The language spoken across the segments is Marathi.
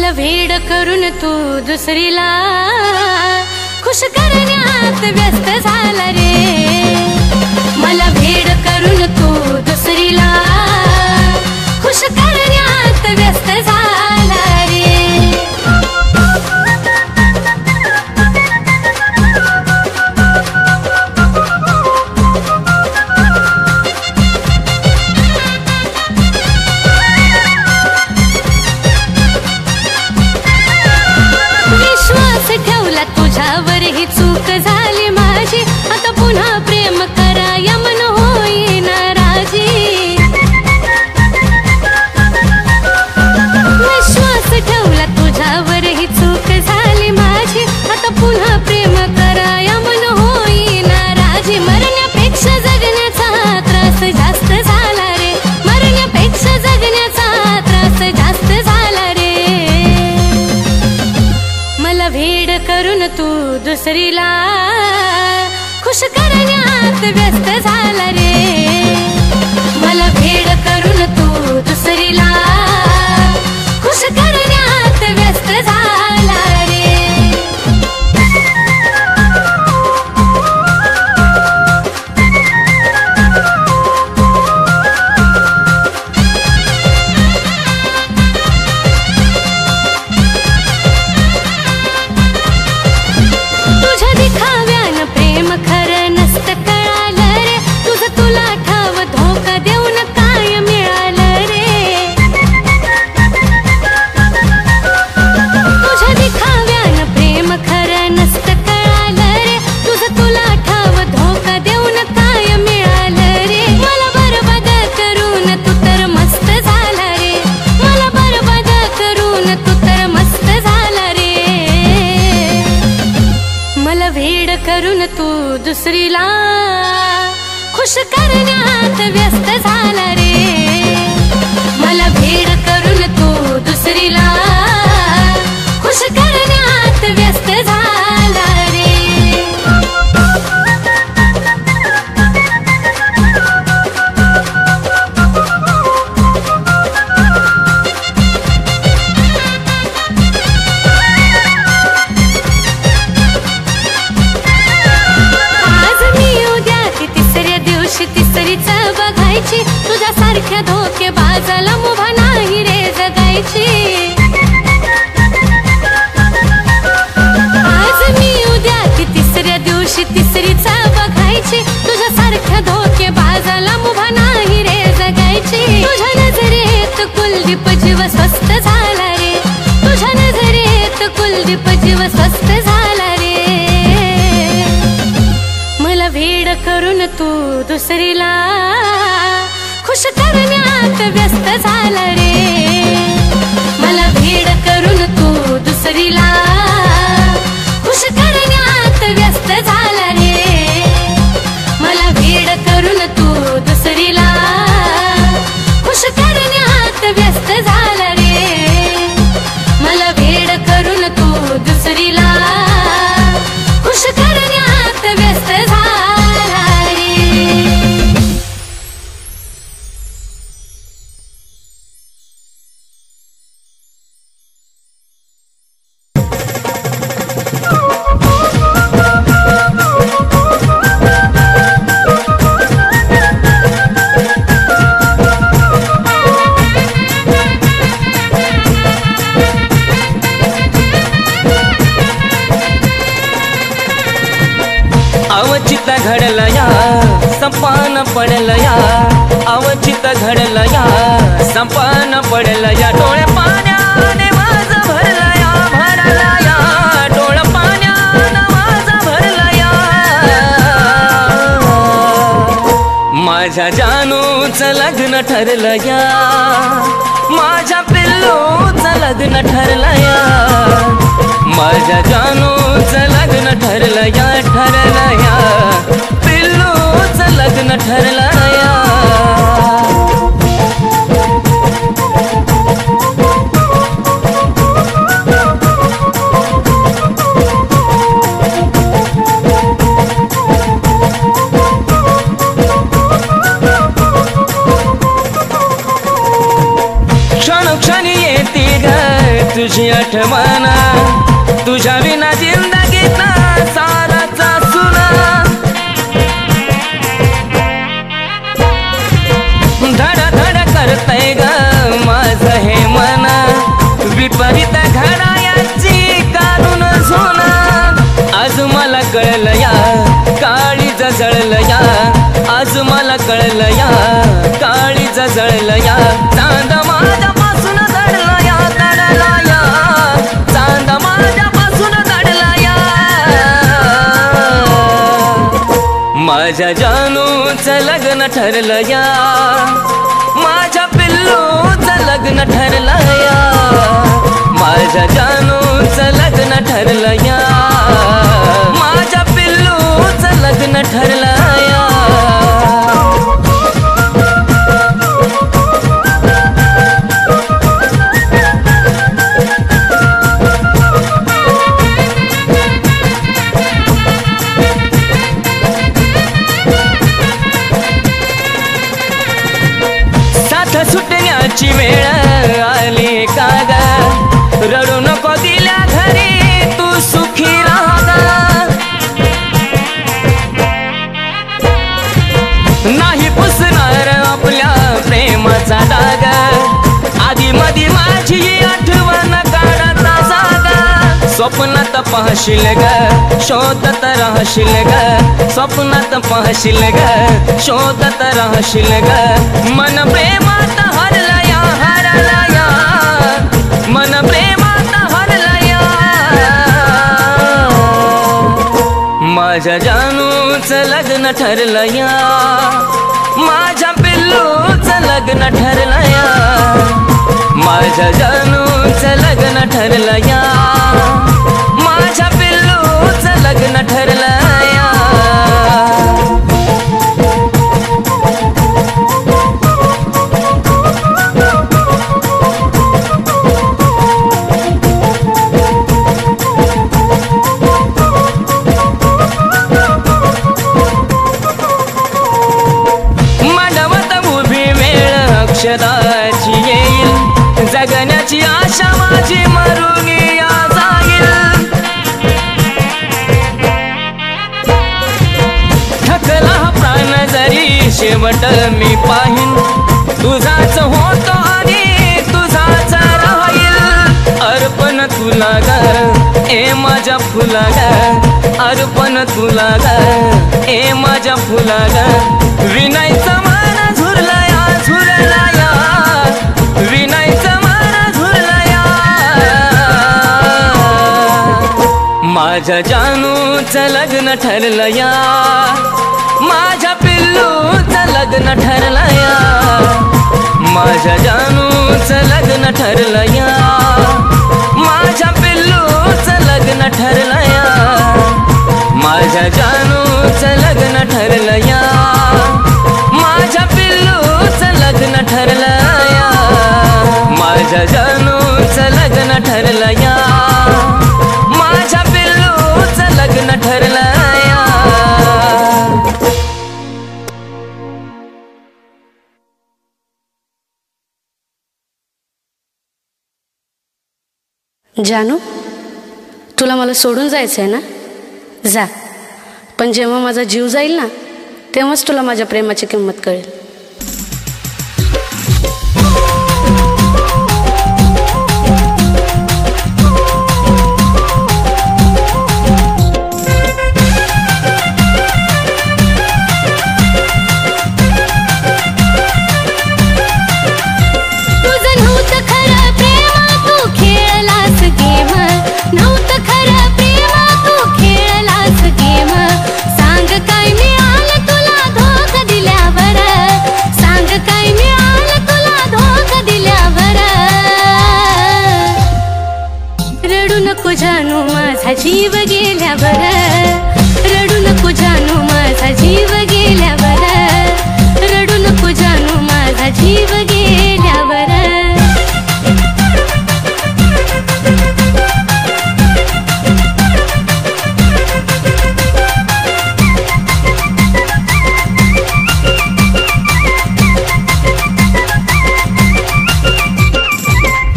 मला वेड करून तू दुसरीला खुश करण्यात व्यस्त झाला रे। मला वेड करून तू दुसरीला खुश करण्यात व्यस्त झाला रे। विश्वास ठेवला तुझ्यावर ही चूक झाली माझी, आता पुन्हा प्रेम कराया मन होईना राजी। विश्वास ठेवला तुझ्यावर ही चूक झाली माझी, आता पुन्हा प्रेम कराया मन होईना राजी। मरण्यापेक्षा जगण्याचा त्रास जास्त झाला रे, मरण्यापेक्षा जगण्याचा त्रास जास्त झाला रे। मला वेड करून तू दुसरीला खुश करण्यात व्यस्त झाला रे। मला वेड करून तू दुसरीला खुश करण्यात व्यस्त झाला रे। तुझ्या दिखाव्यानं प्रेम खरं नसतं कळालं रे, तुझं तुला ठाव धोका देऊन काय मिळालं रे। तुझ्या दिखाव्यानं प्रेम खरं नसतं कळालं रे, तुझं तुला ठाव धोका देऊन काय मिळालं रे। मला बरबाद करून तू तर मस्त झाला रे, मला बरबाद करून तू तर मस्त झाला रे। मला वेड करून तू दुसरीला खुश करण्यात व्यस्त झाला रे। मला वेड करून तू दुसरीला खुश करण्यात व्यस्त झाला रे। आज मी उद्या ती तिसऱ्या दिवशी तिसरीच बघायची, तुझ्या सारख्या धोकेबाजाला मुभा नाही रे जगायची। आज मी उद्या ती तिसऱ्या दिवशी तिसरीच बघायची, तुझ्या सारख्या धोकेबाजाला मुभा नाही रे जगायची। तुझ्या नजरेत कुलदीप जीव स्वस्त झाला रे, तुझ्या नजरेत कुलदीप जीव स्वस्त झाला रे। मला वेड करून तू दुसरीला खुश करण्यात व्यस्त झाला रे। मला वेड करून तू दुसरीला खुश करण्यात व्यस्त झाला रे। मला वेड करून तू दुसरीला खुश करण्यात व्यस्त झाला रे। मला वेड करून तू दुसरीला खुश करण्यात व्यस्त झाला रे। अवचित घडलं या संपान पडलं या, अवचित घडलं या संपान पडलं या। डोळे पाण्याने माझं भरलं या, भरलं या डोळ पाण्यानं माझं भरलं या। माझ्या जानूचं लग्न ठरलं या, माझ्या पिल्लूचं लग्न ठरलं या। माझ्या जानूचं लग्न ठरलं या, ठरलं या पिल्लूचं लग्न ठरलं या। तुझी आठवण तुझ्या विना जिंदगीत साराचा सुना धड धड करतय ग माझं हे मन विपरीत घडायाची काढून सोना आज मला कळलं या काळीज जळलं या आज मला कळलं या काळीज जळलं या चांद माझ्यापासून दडला या दडला या चांद माझ्यापासून दडला या माझ्या जानूचं लग्न ठरलं या माझ्या पिल्लूचं लग्न ठरलं या माझ्या जानूचं लग्न ठरलं या माझ्या पिल्लूचं लग्न ठरलं या साथ सुटण्याची वेळ आली का ग रडू नको दिल्या घरी तू सुखी राहा नाही पुसणार आपल्या प्रेमाचा डाग आधी मधी माझी आठवण काढता जागा स्वप्नात पाहशील ग शोधत राहशील ग स्वप्नात पाहशील ग शोधत राहशील ग मन प्रेमात हरला या हरला या मन प्रेमात हरला या माझ्या जानूचं लग्न ठरलं या माझ्या पिल्लूचं लग्न ठरलं या माझ्या जानूचं लग्न ठरलं या माझ्या पिल्लूचं लग्न ठरलं या अक्षराची येईल जगण्याची आशा माझी मरून या जाईल थकला हा प्राण जरी शेवट मी पाहीन तुझाच होतो आणि तुझाच राहील अर्पण तुला ग ए माझ्या फुला ग अर्पण तुला ग ए माझ्या फुला ग विनायचं मन झुरला या झुरला या विनायचं मन झुरला या माझ्या जानूचं लग्न ठरलं या माझ्या पिल्लूचं लग्न ठरलं या माझ्या जानूचं लग्न ठरलं या माझ्या पिल्लूचं लग्न ठरलं या माझ्या जानूचं लग्न ठरलं या माझ्या पिल्लूचं लग्न ठरलं या माझ्या जानूचं लग्न ठरलं या माझ्या पिल्लूचं लग्न ठरलं या जानू तुला मला सोडून जायचं आहे ना जा पण जेव्हा माझा जीव जाईल ना तेव्हाच तुला माझ्या प्रेमाची किंमत कळेल जानू माझा जीव गेल्यावर रडू नको जानू माझा जीव गेल्यावर रडू नको जानू माझा जीव गेल्यावर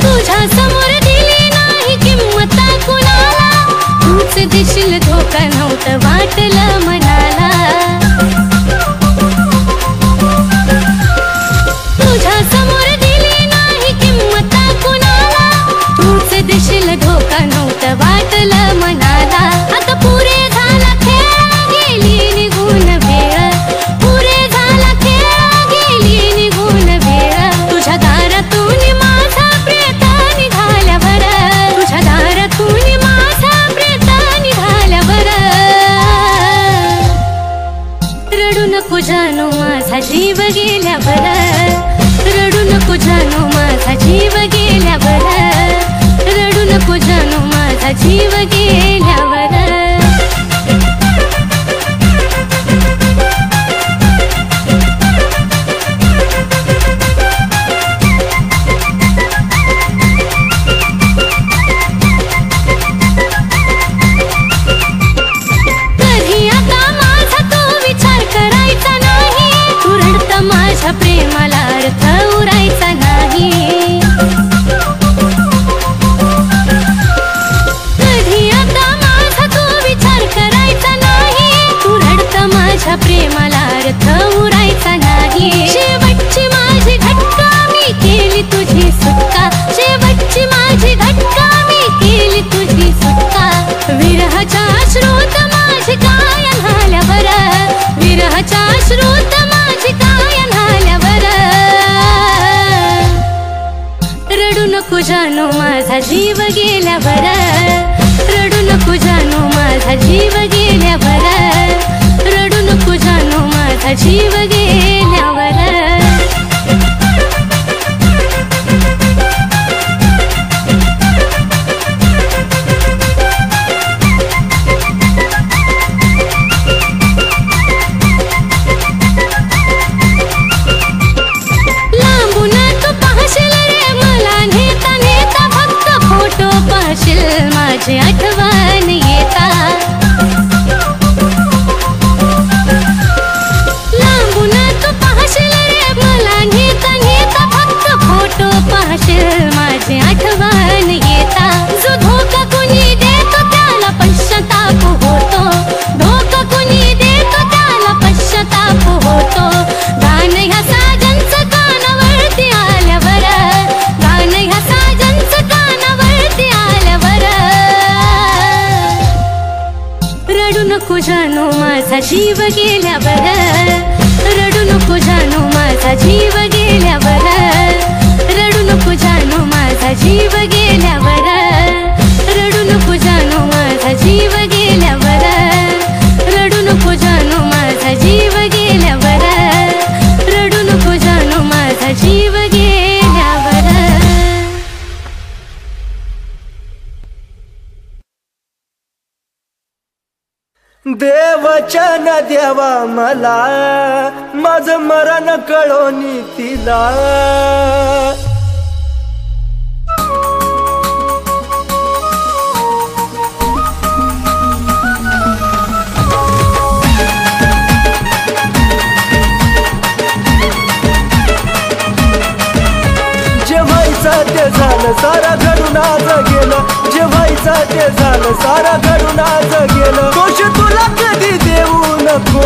तुझ्या समोर दिली देशील धोका नव्हतं वाटलं मनाला. तुझ्या समोर दिली नाही किंमत कुणाला, तूच देशील धोका नव्हतं वाटलं मनाला. आता पुरे झाला खेळ गेली निघून वेळ, पुरे झाला खेळ गेली निघून वेळ. तुझ्या दारातून माझा प्रेत निघाल्यावर, तुझ्या दारातून माझा प्रेत निघाल्यावर. रडू नको जानू माझा जीव गेल्यावर, रडू नको जानू माझा जीव गेल्यावर, रडू नको जानू माझा जीव गेल्यावर. कधी आता माझा तो विचार करायचा नाही, तू रडता माझ्या प्रेमाला अर्थ उरायचा नाही. कधी आता माझा तो विचार करायचा नाही, तू रडता माझ्या प्रेमाला अर्थ उरायचा नाही. शेवटची माझी घटका मी केली तुझी सुटका, शेवटची माझी घटका मी केली तुझी सुटका. विरहाच्या अश्रूत माझी काय न्हाल्यावर, विरहाच्या अश्रूत माझी काय न्हाल्यावर. रडू नको जानू माझा जीव गेल्यावर, रडू नको जानू माझा जीव गेल्यावर, रडू नको जानू माझा जीव गेल्यावर. लांबून तू पाहशील रे मला नेता नेता, फक्त फोटो पाहशील माझी आठवण येता. लांबून तू पाहशील रे मला नेता नेता, फक्त फोटो पाहशील माझी आठवण येता. जो धोका कुणी देतो त्याला पश्चाताप होतो, धोका कुणी देतो त्याला पश्चाताप होतो. गाणं ह्या साजनचं कानावरती आल्यावर, गाणं ह्या साजनचं कानावरती आल्यावर. रडू नको जानू माझा जीव गेल्यावर, रडू नको जानू माझा जीव गेल्यावर, रडू नको जानू माझा जीव गेल्यावर, रडू नको जानू माझा जीव गेल्यावर, रडू नको जानू माझा जीव गेल्यावर, रडू नको जानू माझा जीव गेल्यावर. देवचन देवा मला माझं मरण कळोनी तिला. जे व्हायचं ते झालं सारा घडून आज गेलं, जे व्हायचं ते झालं सारा घडून आज गेलं. दोष तुला कधी देऊ नको,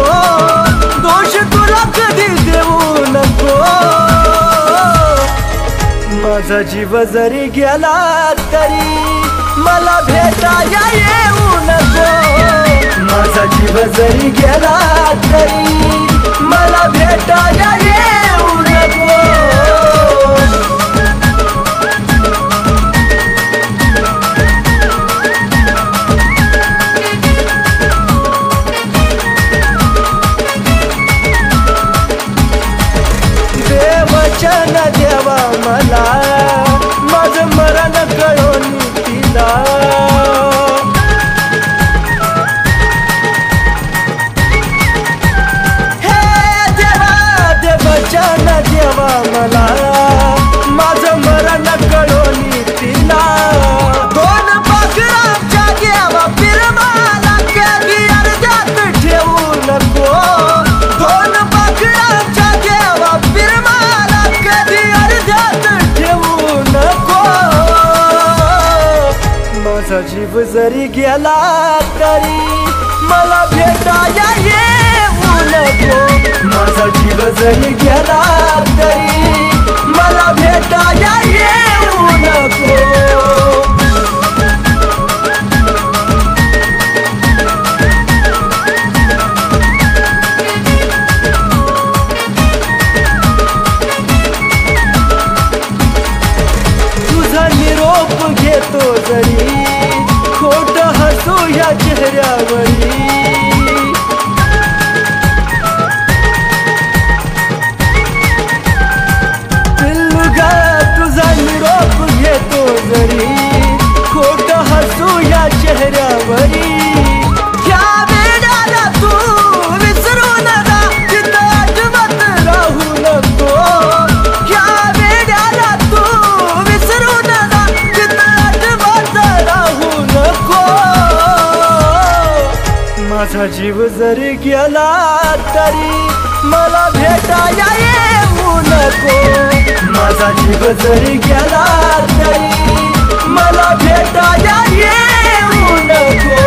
दोष तुला कधी देऊ नको. माझा जीव जरी गेला तरी मला भेटाया येऊ नको, माझा जीव जरी गेला तरी मला भेटाया येऊ नको. देवचन देवा मला माझं मरण कळोनी तिला. हे देवा देवचन देवा माझा जीव जरी गेला तरी मला भेटाया येऊ नको. माझा जीव जरी गेला तरी मला भेटाया येऊ नको. घेतो जरी खोट हसू या चेहऱ्यावरी. पिल्लुगा तुझा निरोप घेतो जरी खोट हसू या चेहऱ्यावरी. ह्या वेळाला तू विसरू नका तिथं अजिबात राहू नको. ह्या वेळाला तू विसरू नका माझा जीव जरी गेला तरी मला भेटाया येऊ नको. माझा जीव जरी गेला तरी मला भेटाया येऊ नको.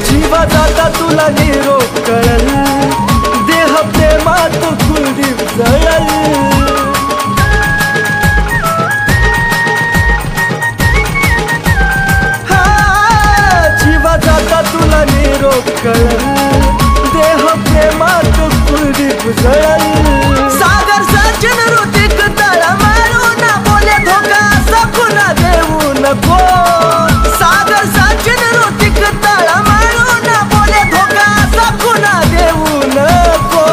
जीवा जाता तुला निरोप कळल देह प्रेमात कुलदीप जळल. जीवा जाता तुला निरोप कळल देह प्रेमात कुलदीप जळल. सागर सचिन ऋतिक तळ मारू ना बोले धोका सकुना देऊ नको. सागर सचिन ऋतिक तळ मारू ना बोले धोका सकुना देऊ नको.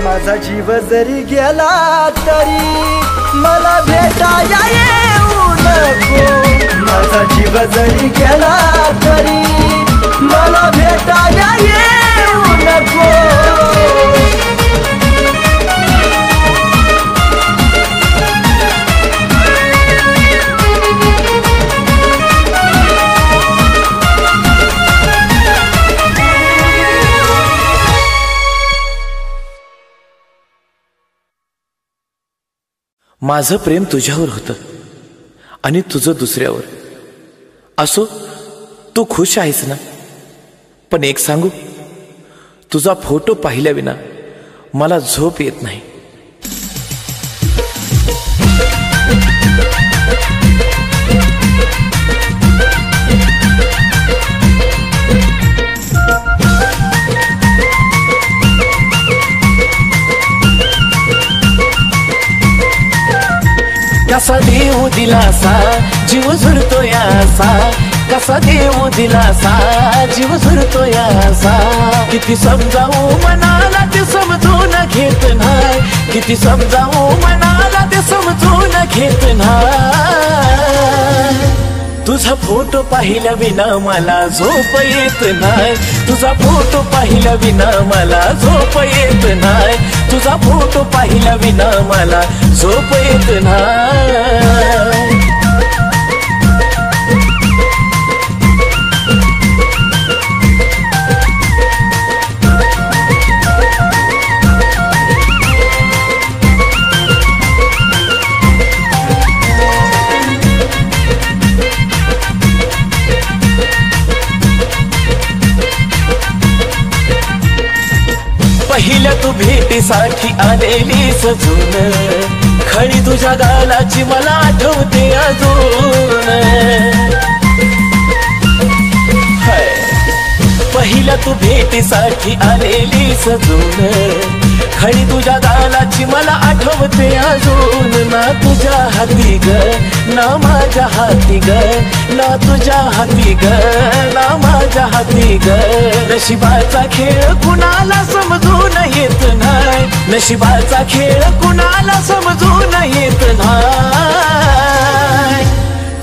माझा जीव जरी गेला तरी मला भेटाया येऊ नको. माझा जीव जरी गेला तरी मला भेटाया येऊ नको. माझं प्रेम तुझ्यावर होतं आणि तुझं दुसऱ्यावर. असो तू खुश आहेस ना. पण एक सांगू, तुझा फोटो पाहिल्या विना मला झोप येत नाही. कसा देऊ दिलासा जीव झुरतो यासा. कसा देऊ दिलासा जीव झुरतो यासा. किती समजावू मनाला ते समजून घेत नाही. किती समजावू मनाला ते समजून घेत नाही. तुझा फोटो पाहिल्या विना मला झोप येत नाही. तुझा फोटो पाहिल्या विना मला झोप येत नाही. तुझा फोटो पाहिल्या विना मला झोप येत नाही. पहिल्या तू भेटीसाठी आलेली सजून खडी तुझ्या गालाची मला आठवते अजून. पहिल्या तू भेटीसाठी आलेली सजून खडी तुझ्या गालाची मला आठवते अजून. ना तुझ्या हाती ग ना माझ्या हाती ग. ना तुझ्या हाती ग ना माझ्या हाती ग. नशिबाचा खेळ कुणाला समजून येत नाही. नशिबाचा खेळ कुणाला समजून येत नाही.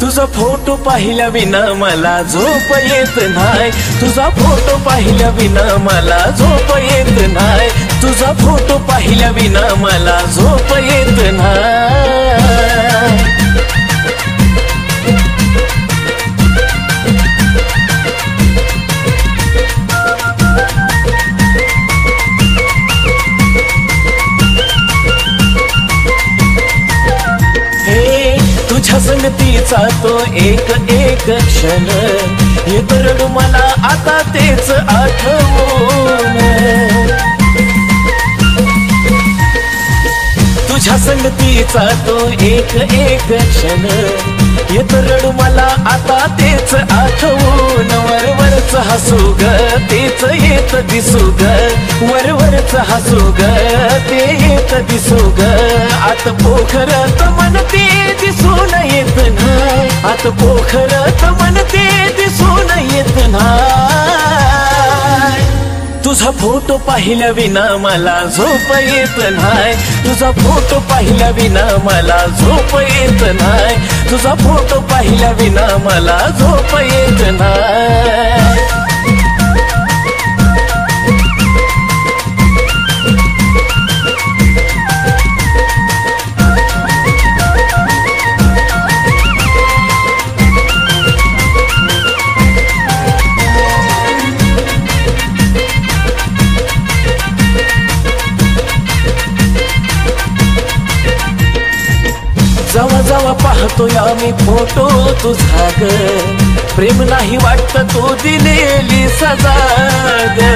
तुझा फोटो पाहिल्या विना मला झोप येत नाही. तुझा फोटो पाहिल्या विना मला झोप येत नाही. तुझा फोटो पाहिल्या विना मला झोप येत नाही. क्षण येत रडू मला आता तेच आठवून तुझ्या संगतीचा तो एक एक क्षण येत रडू मला आता तेच आठवून वरवरच हसू ग तेच येत दिसू ग वरवरच हसू ग ते येत दिसू ग आत पोखरत मन ते दिसून येत नाही आत पोखरत मन ते दिसून येत नाही तुझा फोटो पाहिल्या विना मला झोप येत नाही तुझा फोटो पाहिल्या विना मला झोप येत नाही तुझा फोटो पाहिल्या विना मला झोप येत नाही जवा जवा पाहतोय आम्ही फोटो तुझा ग प्रेम नाही वाटत तो दिलेली सजा ग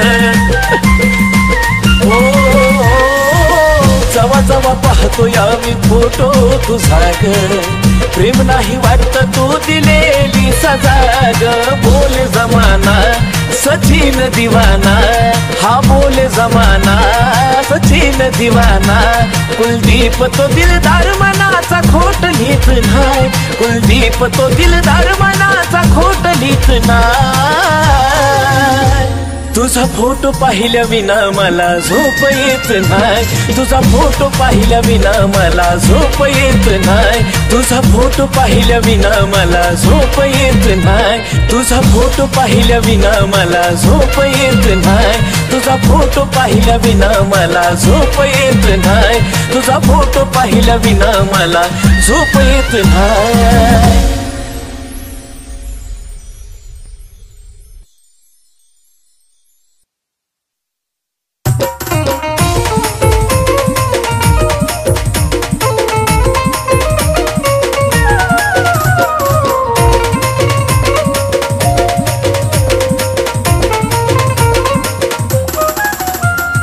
जवा जवा पाहतोय आम्ही फोटो तुझा ग प्रेम नाही वाटत तो दिलेली सजा ग बोले जमाना सचिन दीवाना हा बोले जमाना सचिन दीवाना कुलदीप तो दिलदार मनाचा खोट लिहित नाही कुलदीप तो दिलदार मनाचा खोट लिहित नाही तुझा फोटो पाहिल्या विना मला झोप येत नाही तुझा फोटो पाहिल्या विना मला झोप येत नाही तुझा फोटो पाहिल्या विना मला झोप येत नाही तुझा फोटो पाहिल्या विना मला झोप येत नाही तुझा फोटो पाहिल्या विना मला झोप येत नाही तुझा फोटो पाहिल्या विना मला झोप येत नाही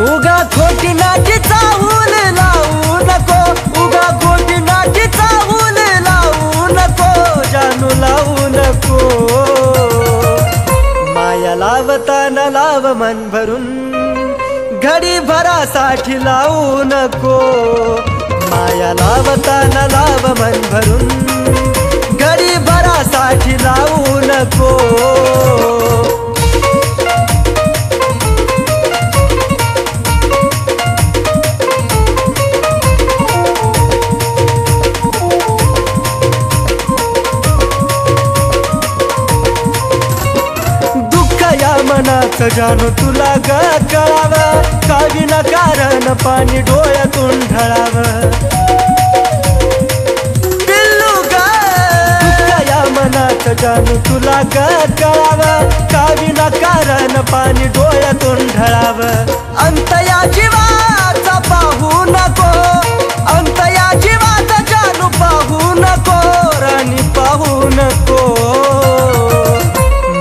उगा खोटी नाटी चावून लावू नको उगा खोटी नाटी चावून लावू नको जानू लावू नको माया लावताना लाव मन भरून घडी भरासाठी लावू नको माया लावताना लाव मन भरून घडी भरासाठी लावू नको मनाचं जानू तुला ग कळावं का विनाकारण पाणी डोळ्यातून ढळावं पिल्लू ग या मनाचं जानू तुला ग कळावं का विनाकारण पाणी डोळ्यातून ढळावं अंत या जीवाचा पाहू नको अंत या जीवाचा जानू पाहू नको राणी पाहू नको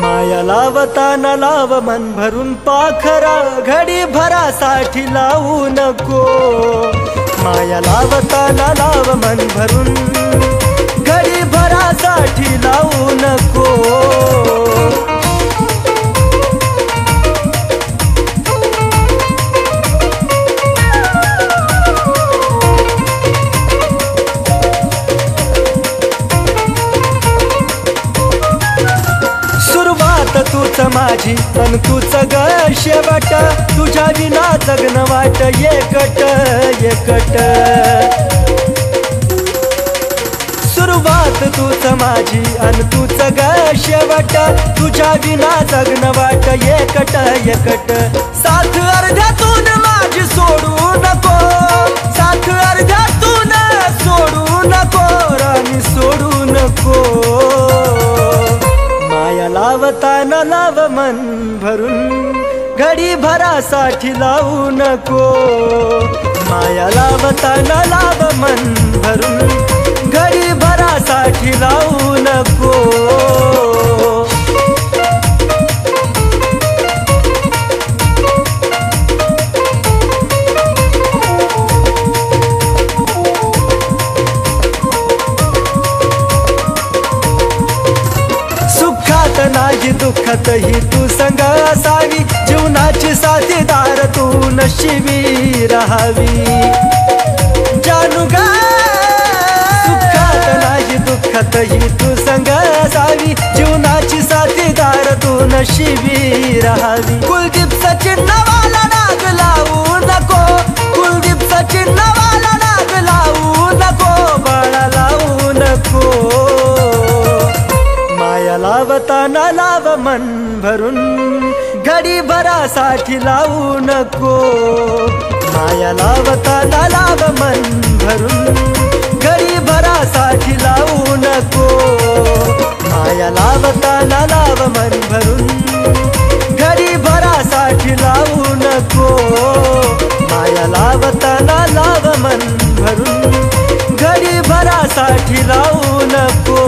माया लावताना लाव मन भरून पाखरा घडी भरासाठी लावू नको माया लावताना लाव मन भरून घडी भरासाठी लावू नको तूच माझी पण तूच ग शेवट तुझ्या विना जगणं वाट एकट एकट सुरुवात तूच माझी आणि तूच ग शेवट तुझ्या विना जगणं वाट एकट एकट साथ अर्ध्यातून माझी सोडू नको साथ अर्ध्यातून सोडू नको राणी सोडू नको माया लावताना लाव मन भरून घडी भरासाठी लावू नको माया लावताना लाव मन भरून घडी भरासाठी लावू नको दुःखातही तू संग असावी, जीवनाची साथीदार तू नशिबी राहावी. जानू ग सुखात नाही दुःखातही तू संग असावी, जीवनाची साथीदार तू नशिबी राहावी. कुलदीप सचिन नावाला नाग लावू नको, कुलदीप सचिन नावाला नाग लावू नको, बाळा लावू नको. माया लावताना लाव मन भरून, घडी भरासाठी लावू नको. माया लावताना लाव मन भरून, घडी भरासाठी लावू नको. माया लावताना लाव मन भरून, घडी भरासाठी लावू नको. माया लावताना लाव मन भरून, घडी भरासाठी लावू नको.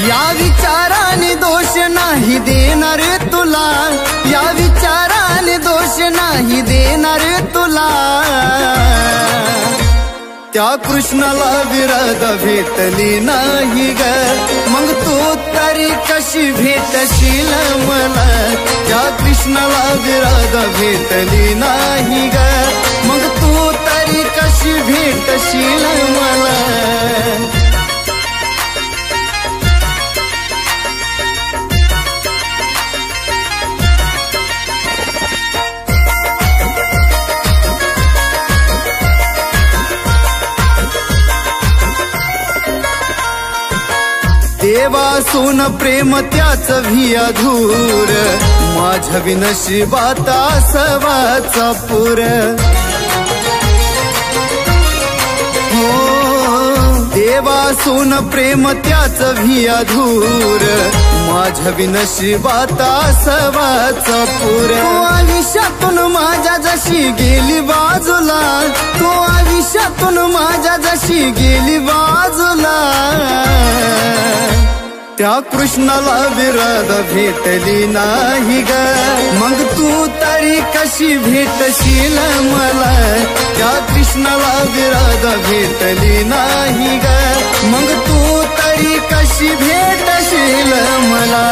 या विचाराने दोष नाही देणार तुला, या विचाराने दोष नाही देणार तुला. त्या कृष्णाला विरद भेटली नाही ग, मग तू तरी कशी भेटशील मला. त्या कृष्णाला विरद भेटली नाही ग, मग तू तरी कशी भेटशील मला. देवासून प्रेम त्याच भी अधूर, माझ्या विनशिबात असावाचा पूर. हो देवासून प्रेम त्याच भी अधूर, माझ्या विनशिबात असावाचा पूर. तो आयुष्यातून माझ्या जशी गेली बाजूला, तो आयुष्यातून माझ्या जशी गेली बाजूला. त्या कृष्णाला विरद भेटली नाही ग, मग तू तरी कशी भेटशील मला. त्या कृष्णाला विरद भेटली नाही ग, मग तू तरी कशी भेटशील मला.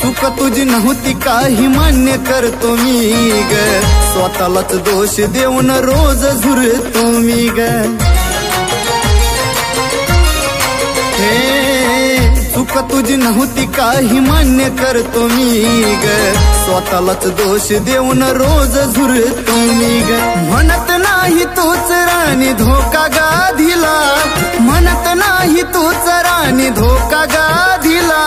चूक तुझी नव्हती काही मान्य करतो मी ग, स्वतःलाच दोष देऊन रोज झुरतो मी ग. चूक तुझी नव्हती काही मान्य करतो मी ग, स्वतःलाच दोष देऊन रोज झुरतो मी ग. म्हणत नाही तूच राणी धोका गाधीला, म्हणत नाही तूच राणी धोका गाधीला.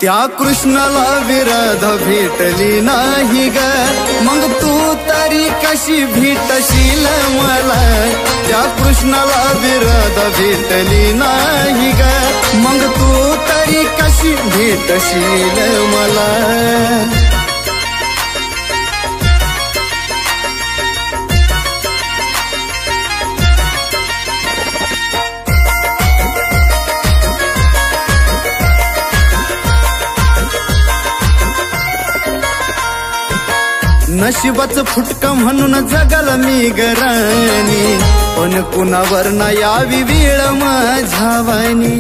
त्या कृष्णाला विरद भेटली नाही ग, मग तू तरी कशी भेटशील मला. त्या कृष्णाला विरद भेटली नाही ग, मग तू तरी कशी भेटशील मला. नशिबाचं फुटका म्हणून जगल मी गराणी, पण कुणावर ना यावी वेळ माझ्या वाणी.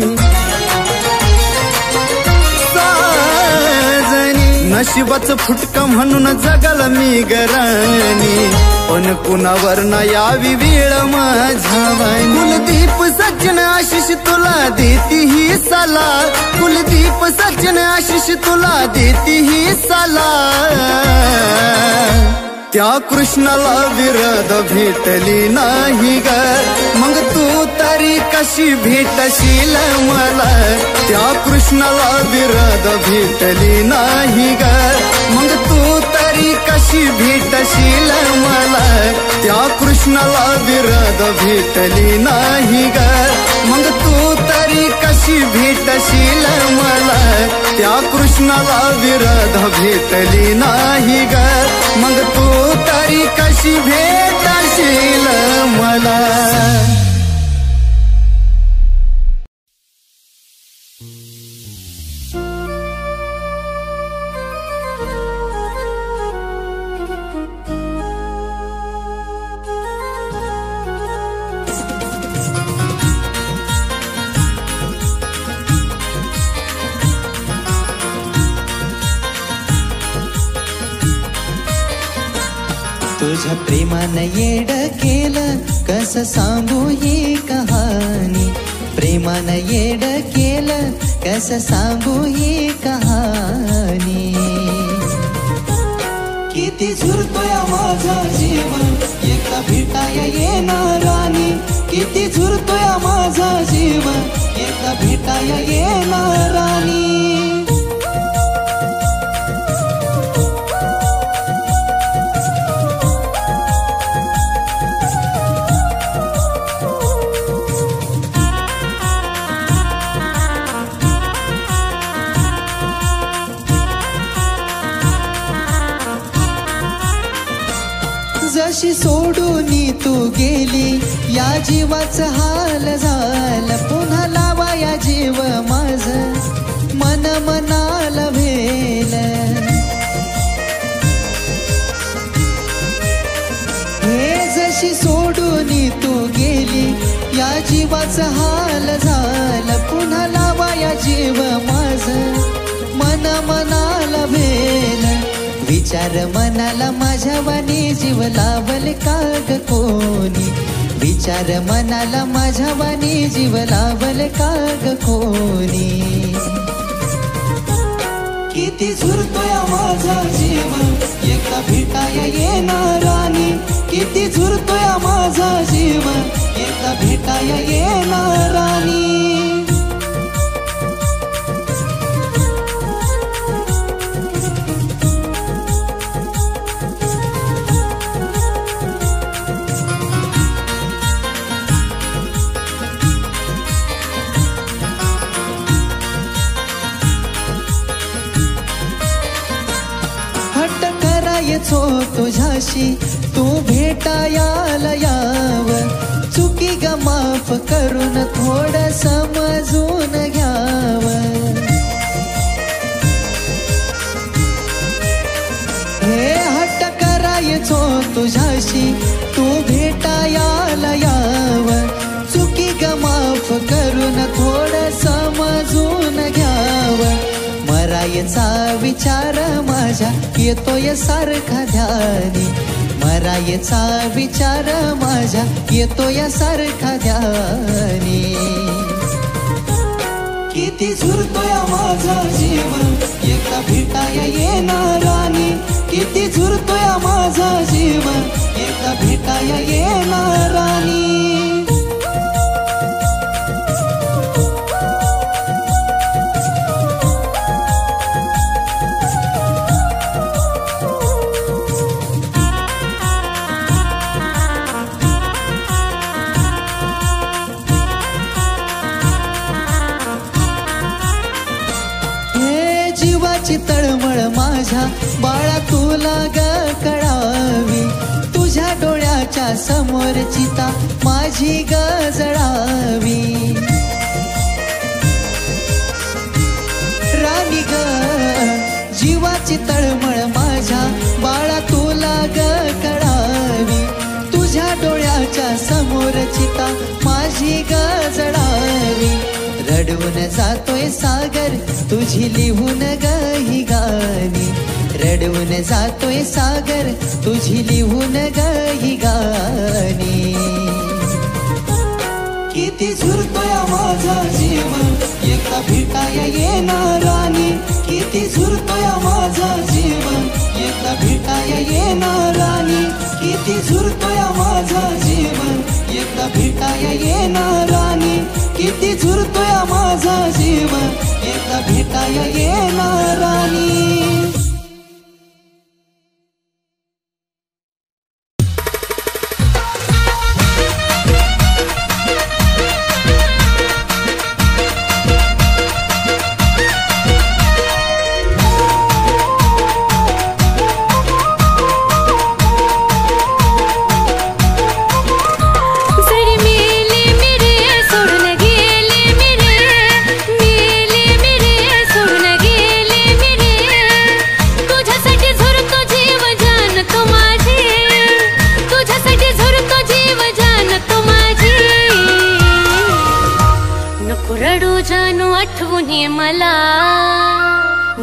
नशिबाचं फुटकं म्हणून जगल मी गराणी, पण कुणावर न यावी वेळ माझ्या वाणी. कुलदीप सचिन आशिष तुला देती ही साला, कुलदीप सचिन आशिष तुला देती ही साला. त्या कृष्णाला विरोध भेटली नाही ग, मग तू तरी कशी भेटशील मला. त्या कृष्णाला विरोध भेटली नाही ग, मग तू तरी कशी भेटशील मला. त्या कृष्णाला विरोध भेटली नाही ग, मग तू तरी कशी भेटशील मला. त्या कृष्णाला विरोध भेटली नाही ग, मग तू तरी कशी भेटशील मला. तुझ्या प्रेमानं येड केलं कसं सांगू ही कहाणी, प्रेमानं येड केलं कसं सांगू ही कहाणी. किती झुरतोय माझा जीव एका भेटाया येणारानी, किती झुरतोय माझा जीव एका भेटाया येणारानी. जशी सोडून तू गेली या जीवाचं हाल झालं, पुन्हा लावा या जीव माझं मन मनाला भेल. हे जशी सोडून तू गेली या जीवाचं हाल झालं, पुन्हा लावा या जीव माझं मन मनाला भेल. विचार मनाला माझ्या वाणी जीव लावल का ग कोणी, विचार मनाला माझ्या वाणी जीव लावल का ग कोणी. किती झुरतोय माझा जीव एका भेटाया येणारानी, किती झुरतोय माझा जीव एका भेटाया येणारानी. करायचो तुझ्याशी तू भेटायाला याव, चुकी ग माफ करून थोडं समजून घ्याव. हे हट्ट करायचो तुझ्याशी तू भेटायाला याव, चुकी ग माफ करून थोडं समजून घ्याव. मरायचा विचार माझ्या येतोय सारखा ध्यानी, मरायचा विचार माझ्या येतोय सारखा ध्यानी. किती झुरतोय माझा जीव एका भेटाया येणारानी, किती झुरतोय माझा जीव एका भेटाया येणारानी. तळमळ माझ्या बाळा तुला ग कळावी, तुझ्या डोळ्याच्या समोर चिता माझी ग जळावी. राणी ग जीवाची तळमळ माझ्या बाळा तुला ग कळावी, तुझ्या डोळ्याच्या समोर चिता माझी ग जळावी. रडवून जातोय सागर तुझी लिहून ग ही गाणी, रडवून जातोय सागर तुझी लिहून गही गाणी किती झुरतोय माझा जीव एकदा भेटाय येणार राणी किती झुरतोय माझा जीव एकदा भेटाय येणार राणी किती झुरतोय माझा जीव एकदा भेटाय येणार राणी किती झुरतोय माझा जीव एकदा भेटाय येणार राणी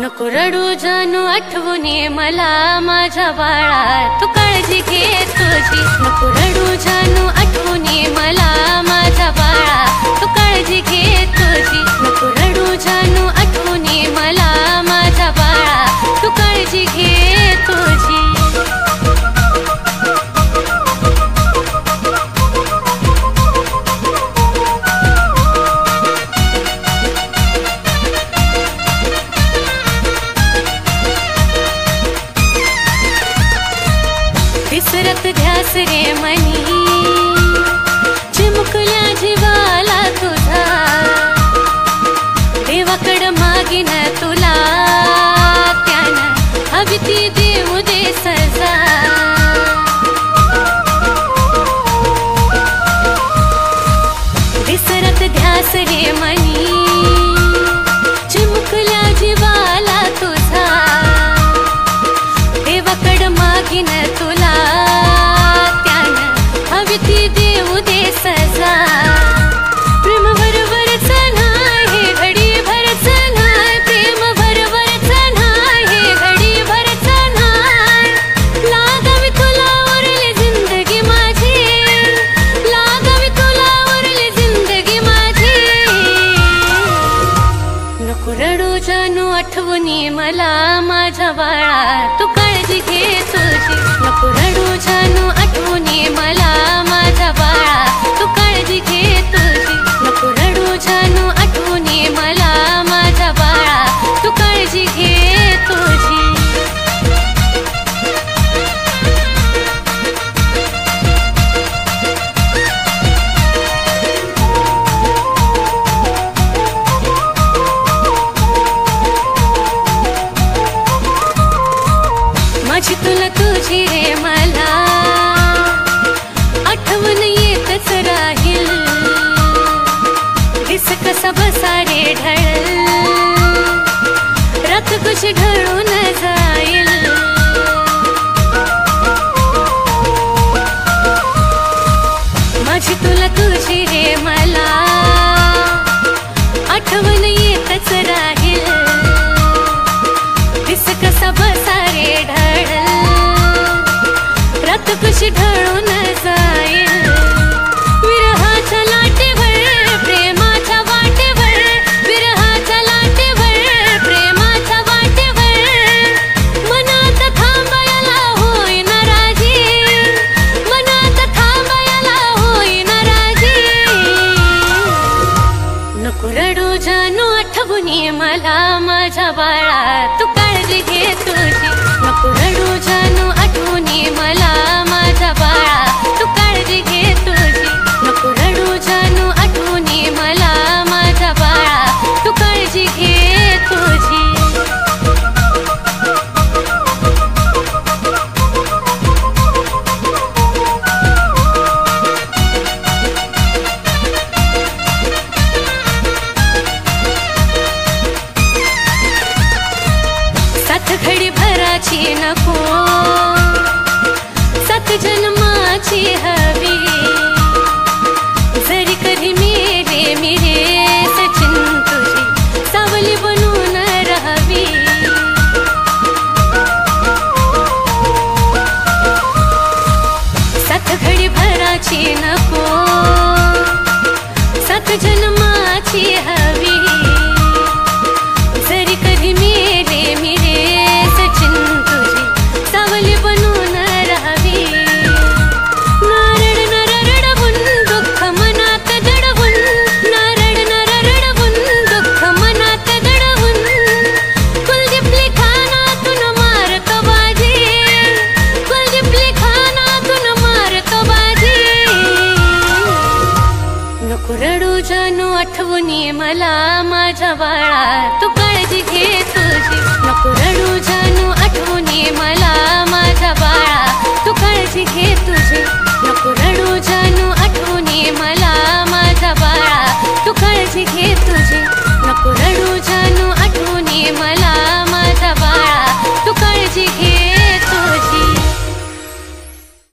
नको रडू जानू आठवणी मला माझ्या बाळा तू काळजी घे तुझी नको रडू जानू आठवणी मला माझ्या बाळा तू काळजी घे तुझी नको रडू जानू आठवणी मला माझ्या बाळा तू काळजी घे तुझी विसरत ध्यास रे मनी चिमुकल्या जीवाला तुझा देवाकड मागिन तुला त्यानं हवी ती देऊ दे सजा विसरत ध्यास रे मनी चिमुकल्या जीवाला तुझा देवाकड मागिन तुला ती देऊ दे सजा प्रेम बरोबरच नाही घडी भरच नाही प्रेम बरोबरच नाही घडी भरच नाही लागावी तुला उरली जिंदगी माझी लागावी तुला उरली जिंदगी माझी नको रडू जानू आठवणी मला माझ्या बाळा तू काळजी घे तुझी नको रडू जानू आठवणी मला माझ्या बाळा तू काळजी घे तुझी नको रडू जानू आठवणी मला माझ्या बाळा तू काळजी घे तुझी माझी तुला तुझी रे मला आठवण येतच राहील दिस कसा बसा रे ढळ रात कशी ढळून जाईल माझी तुला तुझी रे मला आठवण येतच राहील दिस कसा बसा रे ढळ रात कशी ढळून जाईल विरहाच्या लाटेवर प्रेमाच्या वाटेवर विरहाच्या लाटेवर प्रेमाच्या वाटेवर मनात थांबायला होई नाराजी मनात थांबायला होई नाराजी नको रडू जानू आठवणी मला माझ्या बाळा तू काळजी घे तुझी नको रडू जानू आठवणी मला माझ्या बाळा तू मला माझ्या बाळा तू